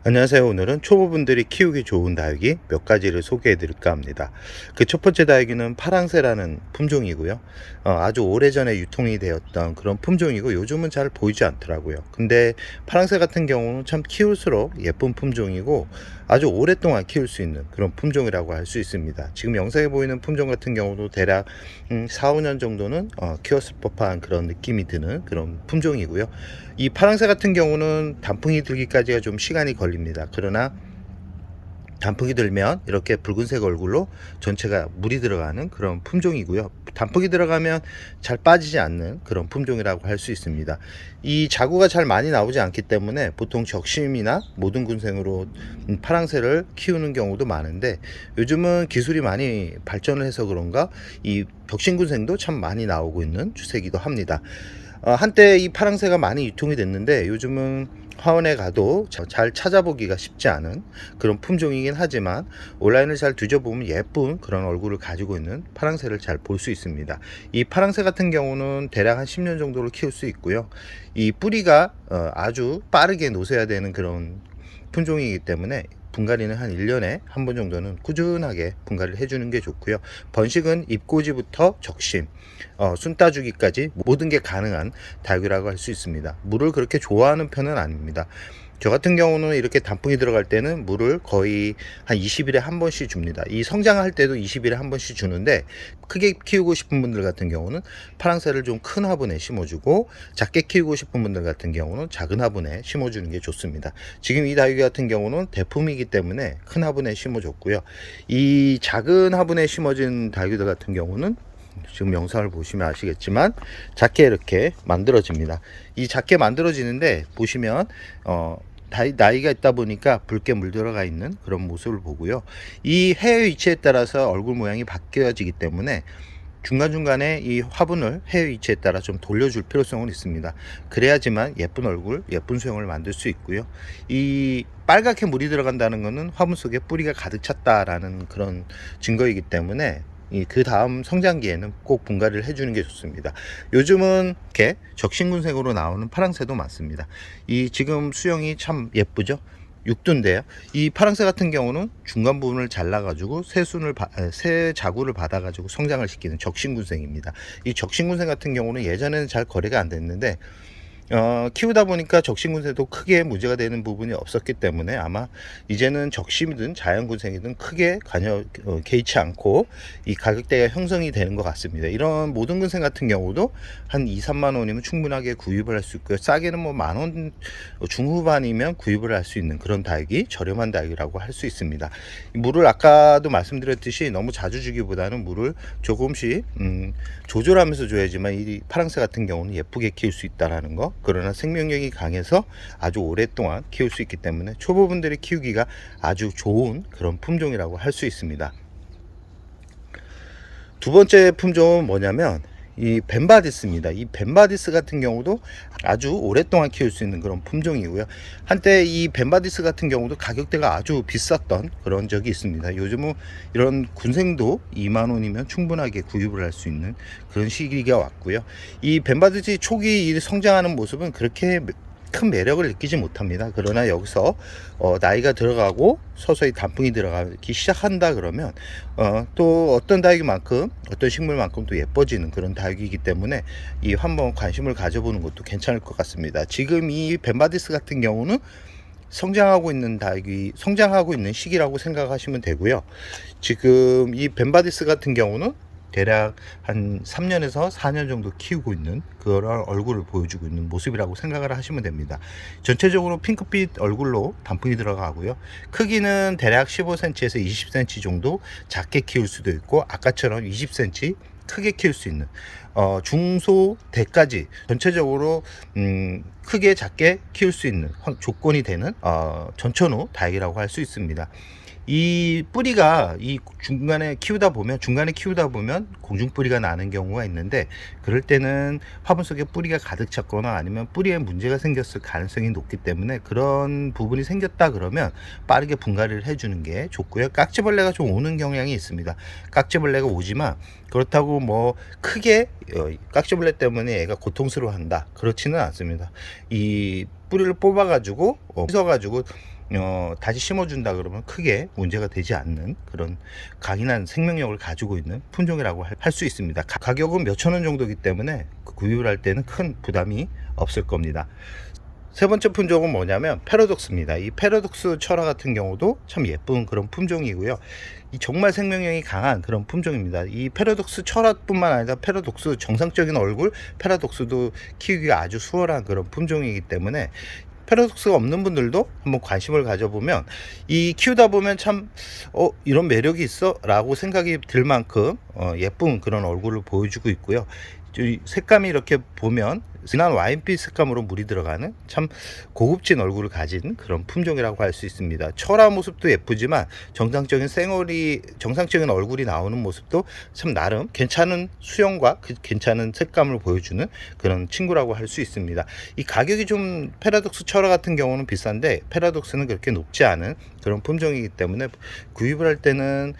안녕하세요. 오늘은 초보분들이 키우기 좋은 다육이 몇 가지를 소개해 드릴까 합니다. 그 첫 번째 다육이는 파랑새라는 품종이고요. 아주 오래전에 유통이 되었던 그런 품종이고 요즘은 잘 보이지 않더라고요. 근데 파랑새 같은 경우는 참 키울수록 예쁜 품종이고 아주 오랫동안 키울 수 있는 그런 품종이라고 할 수 있습니다. 지금 영상에 보이는 품종 같은 경우도 대략 4, 5년 정도는 키웠을 법한 그런 느낌이 드는 그런 품종이고요. 이 파랑새 같은 경우는 단풍이 들기까지가 좀 시간이 걸립니다. 그러나 단풍이 들면 이렇게 붉은색 얼굴로 전체가 물이 들어가는 그런 품종이고요. 단풍이 들어가면 잘 빠지지 않는 그런 품종이라고 할 수 있습니다. 이 자구가 잘 많이 나오지 않기 때문에 보통 적심이나 모든 군생으로 파랑새를 키우는 경우도 많은데, 요즘은 기술이 많이 발전을 해서 그런가 이 벽신군생도 참 많이 나오고 있는 추세이기도 합니다. 한때 이 파랑새가 많이 유통이 됐는데 요즘은 화원에 가도 잘 찾아보기가 쉽지 않은 그런 품종이긴 하지만 온라인을 잘 뒤져보면 예쁜 그런 얼굴을 가지고 있는 파랑새를 잘 볼 수 있습니다. 이 파랑새 같은 경우는 대략 한 10년 정도를 키울 수 있고요. 이 뿌리가 아주 빠르게 노쇠야 되는 그런 품종이기 때문에 분갈이는 한 1년에 한 번 정도는 꾸준하게 분갈이를 해주는 게 좋고요. 번식은 잎꽂이부터 적심, 순 따주기까지 모든 게 가능한 다육이라고 할 수 있습니다. 물을 그렇게 좋아하는 편은 아닙니다. 저 같은 경우는 이렇게 단풍이 들어갈 때는 물을 거의 한 20일에 한 번씩 줍니다. 이 성장할 때도 20일에 한 번씩 주는데, 크게 키우고 싶은 분들 같은 경우는 파랑새를 좀 큰 화분에 심어주고, 작게 키우고 싶은 분들 같은 경우는 작은 화분에 심어주는 게 좋습니다. 지금 이 다육이 같은 경우는 대품이기 때문에 큰 화분에 심어줬고요. 이 작은 화분에 심어진 다육이들 같은 경우는 지금 영상을 보시면 아시겠지만 작게 이렇게 만들어집니다. 이 작게 만들어지는데 보시면 나이가 있다 보니까 붉게 물들어가 있는 그런 모습을 보고요. 이 해의 위치에 따라서 얼굴 모양이 바뀌어지기 때문에 중간중간에 이 화분을 해의 위치에 따라 좀 돌려줄 필요성은 있습니다. 그래야지만 예쁜 얼굴, 예쁜 수영을 만들 수 있고요. 이 빨갛게 물이 들어간다는 것은 화분 속에 뿌리가 가득 찼다라는 그런 증거이기 때문에 그 다음 성장기에는 꼭 분갈이를 해주는 게 좋습니다. 요즘은 이렇게 적신군색으로 나오는 파랑새도 많습니다. 이 지금 수영이 참 예쁘죠? 육두인데요. 이 파랑새 같은 경우는 중간 부분을 잘라가지고 새 자구를 받아가지고 성장을 시키는 적신군생입니다. 이 적신군생 같은 경우는 예전에는 잘 거래가 안 됐는데 키우다 보니까 적신군생도 크게 문제가 되는 부분이 없었기 때문에 아마 이제는 적심이든 자연군생이든 크게 개의치 않고 이 가격대가 형성이 되는 것 같습니다. 이런 모든 군생 같은 경우도 한 2, 3만 원이면 충분하게 구입을 할 수 있고요. 싸게는 뭐 만 원 중후반이면 구입을 할 수 있는 그런 다육이, 저렴한 다육이라고 할 수 있습니다. 물을 아까도 말씀드렸듯이 너무 자주 주기보다는 물을 조금씩 조절하면서 줘야지만 이 파랑새 같은 경우는 예쁘게 키울 수 있다는 거, 그러나 생명력이 강해서 아주 오랫동안 키울 수 있기 때문에 초보분들이 키우기가 아주 좋은 그런 품종이라고 할 수 있습니다. 두 번째 품종은 뭐냐면 이 벤바디스입니다. 이 벤바디스 같은 경우도 아주 오랫동안 키울 수 있는 그런 품종이고요. 한때 이 벤바디스 같은 경우도 가격대가 아주 비쌌던 그런 적이 있습니다. 요즘은 이런 군생도 2만 원이면 충분하게 구입을 할 수 있는 그런 시기가 왔고요. 이 벤바디스 초기 성장하는 모습은 그렇게 큰 매력을 느끼지 못합니다. 그러나 여기서 나이가 들어가고 서서히 단풍이 들어가기 시작한다 그러면 또 어떤 다육이만큼, 어떤 식물만큼 또 예뻐지는 그런 다육이기 때문에 이 한번 관심을 가져보는 것도 괜찮을 것 같습니다. 지금 이 벤바디스 같은 경우는 성장하고 있는 시기라고 생각하시면 되고요. 지금 이 벤바디스 같은 경우는 대략 한 3년에서 4년 정도 키우고 있는 그런 얼굴을 보여주고 있는 모습이라고 생각을 하시면 됩니다. 전체적으로 핑크빛 얼굴로 단풍이 들어가고요. 크기는 대략 15cm에서 20cm 정도 작게 키울 수도 있고, 아까처럼 20cm 크게 키울 수 있는 중소대까지 전체적으로 크게 작게 키울 수 있는 조건이 되는 전천후 다육이라고 할 수 있습니다. 이 뿌리가 중간에 키우다 보면 공중뿌리가 나는 경우가 있는데, 그럴 때는 화분 속에 뿌리가 가득 찼거나 아니면 뿌리에 문제가 생겼을 가능성이 높기 때문에 그런 부분이 생겼다 그러면 빠르게 분갈이를 해주는 게 좋고요. 깍지벌레가 좀 오는 경향이 있습니다. 깍지벌레가 오지만 그렇다고 뭐 크게 깍지벌레 때문에 애가 고통스러워한다, 그렇지는 않습니다. 이 뿌리를 뽑아가지고 씻어가지고 다시 심어준다 그러면 크게 문제가 되지 않는 그런 강인한 생명력을 가지고 있는 품종이라고 할 수 있습니다. 가격은 몇천 원 정도이기 때문에 구입을 할 때는 큰 부담이 없을 겁니다. 세 번째 품종은 뭐냐면 패러독스입니다. 이 패러독스 철화 같은 경우도 참 예쁜 그런 품종이고요. 이 정말 생명력이 강한 그런 품종입니다. 이 패러독스 철화뿐만 아니라 패러독스 정상적인 얼굴 패러독스도 키우기가 아주 수월한 그런 품종이기 때문에 패러독스가 없는 분들도 한번 관심을 가져보면 이 키우다 보면 참 이런 매력이 있어 라고 생각이 들 만큼 예쁜 그런 얼굴을 보여주고 있고요. 색감이 이렇게 보면 진한 와인빛 색감으로 물이 들어가는 참 고급진 얼굴을 가진 그런 품종이라고 할 수 있습니다. 철화 모습도 예쁘지만 정상적인 얼굴이 나오는 모습도 참 나름 괜찮은 수영과 괜찮은 색감을 보여주는 그런 친구라고 할 수 있습니다. 이 가격이 좀 패러독스 철화 같은 경우는 비싼데 패러독스는 그렇게 높지 않은 그런 품종이기 때문에 구입을 할 때는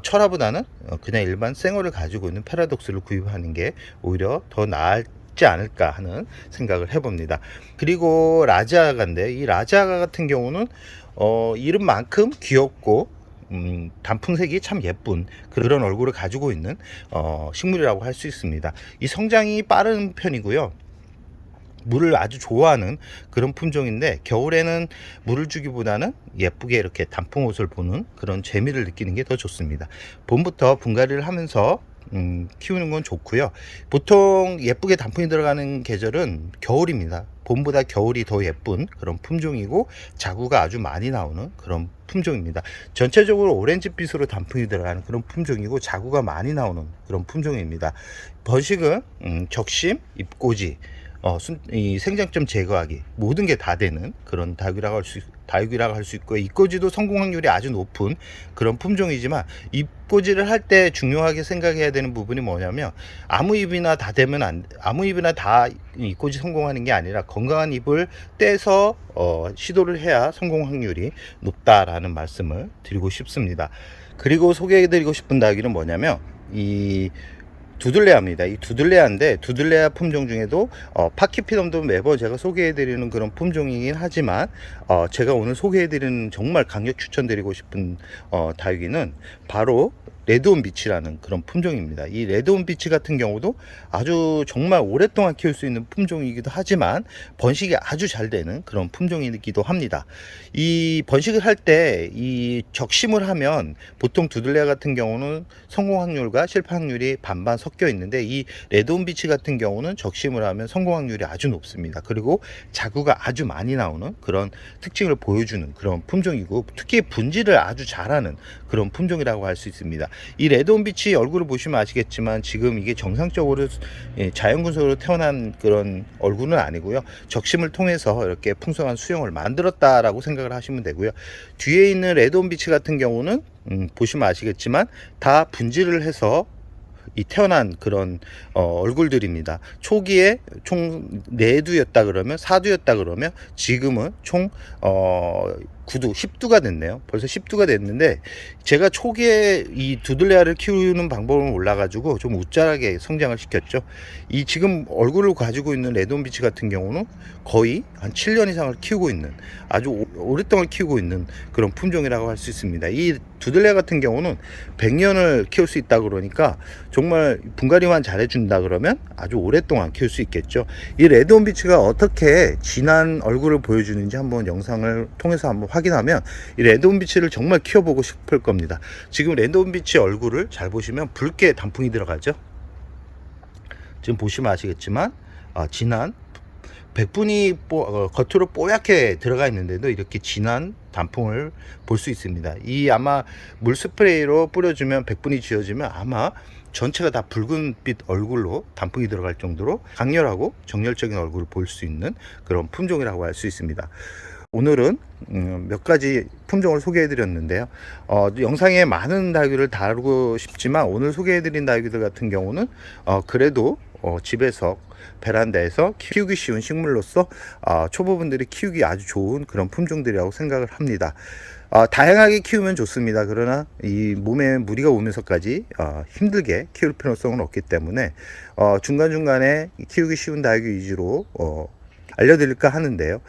철화보다는 그냥 일반 생얼을 가지고 있는 패러독스를 구입하는 게 오히려 더 나을지 않을까 하는 생각을 해봅니다. 그리고 라지아가인데 이 라지아가 같은 경우는 이름만큼 귀엽고 단풍색이 참 예쁜 그런 얼굴을 가지고 있는 식물이라고 할 수 있습니다. 이 성장이 빠른 편이고요. 물을 아주 좋아하는 그런 품종인데 겨울에는 물을 주기보다는 예쁘게 이렇게 단풍 옷을 보는 그런 재미를 느끼는 게 더 좋습니다. 봄부터 분갈이를 하면서 키우는 건 좋고요. 보통 예쁘게 단풍이 들어가는 계절은 겨울입니다. 봄보다 겨울이 더 예쁜 그런 품종이고 자구가 아주 많이 나오는 그런 품종입니다. 전체적으로 오렌지빛으로 단풍이 들어가는 그런 품종이고 자구가 많이 나오는 그런 품종입니다. 번식은 적심, 잎꽂이, 이 생장점 제거하기 모든 게 다 되는 그런 다육이라고 할 수 있고요. 잎꽂이도 성공 확률이 아주 높은 그런 품종이지만 잎꽂이를 할 때 중요하게 생각해야 되는 부분이 뭐냐면 아무 잎이나 다 잎꽂이 성공하는 게 아니라 건강한 잎을 떼서 시도를 해야 성공 확률이 높다라는 말씀을 드리고 싶습니다. 그리고 소개해드리고 싶은 다육이는 뭐냐면 이 두들레아입니다. 이 두들레아인데 두들레아 품종 중에도 파키피덤도 매번 제가 소개해드리는 그런 품종이긴 하지만 제가 오늘 소개해드리는 정말 강력 추천드리고 싶은 다육이는 바로 레드온 비치라는 그런 품종입니다. 이 레드온 비치 같은 경우도 아주 정말 오랫동안 키울 수 있는 품종이기도 하지만 번식이 아주 잘 되는 그런 품종이기도 합니다. 이 번식을 할 때 이 적심을 하면 보통 두들레아 같은 경우는 성공 확률과 실패 확률이 반반 섞여 있는데 이 레드온 비치 같은 경우는 적심을 하면 성공 확률이 아주 높습니다. 그리고 자구가 아주 많이 나오는 그런 특징을 보여주는 그런 품종이고 특히 분질을 아주 잘하는 그런 품종이라고 할 수 있습니다. 이 레드온 비치 얼굴을 보시면 아시겠지만 지금 이게 정상적으로 자연군속으로 태어난 그런 얼굴은 아니고요. 적심을 통해서 이렇게 풍성한 수영을 만들었다라고 생각을 하시면 되고요. 뒤에 있는 레드온 비치 같은 경우는 보시면 아시겠지만 다 분질을 해서 이 태어난 그런 얼굴들입니다. 초기에 총 4두였다 그러면 4두였다 그러면 지금은 총 9두, 10두가 됐네요. 벌써 10두가 됐는데 제가 초기에 이 두들레아를 키우는 방법을 몰라가지고 좀 웃자하게 성장을 시켰죠. 이 지금 얼굴을 가지고 있는 레드온 비치 같은 경우는 거의 한 7년 이상을 키우고 있는 아주 오랫동안 키우고 있는 그런 품종이라고 할 수 있습니다. 이 두들레아 같은 경우는 100년을 키울 수 있다 그러니까 정말 분갈이만 잘해준다 그러면 아주 오랫동안 키울 수 있겠죠. 이 레드온 비치가 어떻게 진한 얼굴을 보여주는지 한번 영상을 통해서 한번 확인하면 이 레드온 비치를 정말 키워보고 싶을 겁니다. 지금 레드온 비치 얼굴을 잘 보시면 붉게 단풍이 들어가죠. 지금 보시면 아시겠지만 진한 백분이 겉으로 뽀얗게 들어가 있는데도 이렇게 진한 단풍을 볼 수 있습니다. 이 아마 물 스프레이로 뿌려주면 백분이 지어지면 아마 전체가 다 붉은빛 얼굴로 단풍이 들어갈 정도로 강렬하고 정열적인 얼굴을 볼 수 있는 그런 품종이라고 할 수 있습니다. 오늘은 몇 가지 품종을 소개해 드렸는데요. 영상에 많은 다육이를 다루고 싶지만 오늘 소개해 드린 다육이들 같은 경우는 그래도 집에서 베란다에서 키우기 쉬운 식물로서 초보분들이 키우기 아주 좋은 그런 품종들이라고 생각을 합니다. 다양하게 키우면 좋습니다. 그러나 이 몸에 무리가 오면서까지 힘들게 키울 필요성은 없기 때문에 중간중간에 키우기 쉬운 다육이 위주로 알려드릴까 하는데요.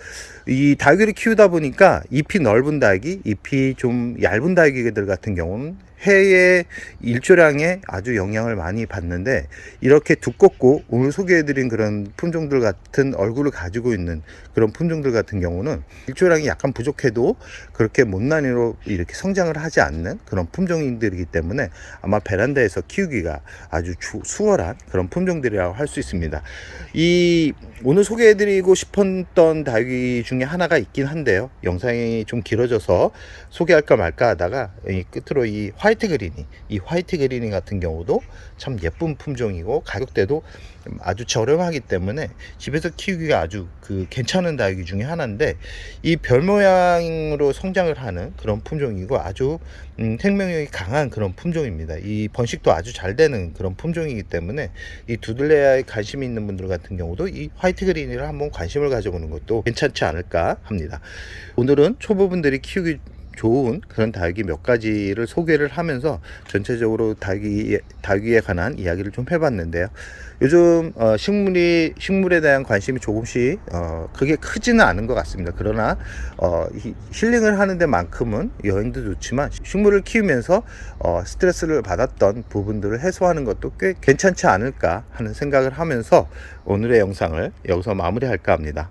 이 다육이를 키우다 보니까 잎이 넓은 다육이, 잎이 좀 얇은 다육이들 같은 경우는 해의 일조량에 아주 영향을 많이 받는데, 이렇게 두껍고 오늘 소개해드린 그런 품종들 같은 얼굴을 가지고 있는 그런 품종들 같은 경우는 일조량이 약간 부족해도 그렇게 못난이로 이렇게 성장을 하지 않는 그런 품종들이기 때문에 아마 베란다에서 키우기가 아주 수월한 그런 품종들이라고 할 수 있습니다. 이 오늘 소개해드리고 싶었던 다육이 중에 하나가 있긴 한데요, 영상이 좀 길어져서 소개할까 말까 하다가 이 끝으로 이 화이트 그린이 같은 경우도 참 예쁜 품종이고 가격대도 아주 저렴하기 때문에 집에서 키우기가 아주 괜찮은 다육이 중에 하나인데, 이 별 모양으로 성장을 하는 그런 품종이고 아주 생명력이 강한 그런 품종입니다. 이 번식도 아주 잘 되는 그런 품종이기 때문에 이 두들레아에 관심이 있는 분들 같은 경우도 이 화이트 그린을 한번 관심을 가져보는 것도 괜찮지 않을까 합니다. 오늘은 초보분들이 키우기 좋은 그런 다육이 몇 가지를 소개를 하면서 전체적으로 다육이에 관한 이야기를 좀 해봤는데요. 요즘 식물에 대한 관심이 조금씩 그게 크지는 않은 것 같습니다. 그러나 힐링을 하는 데만큼은 여행도 좋지만 식물을 키우면서 스트레스를 받았던 부분들을 해소하는 것도 꽤 괜찮지 않을까 하는 생각을 하면서 오늘의 영상을 여기서 마무리할까 합니다.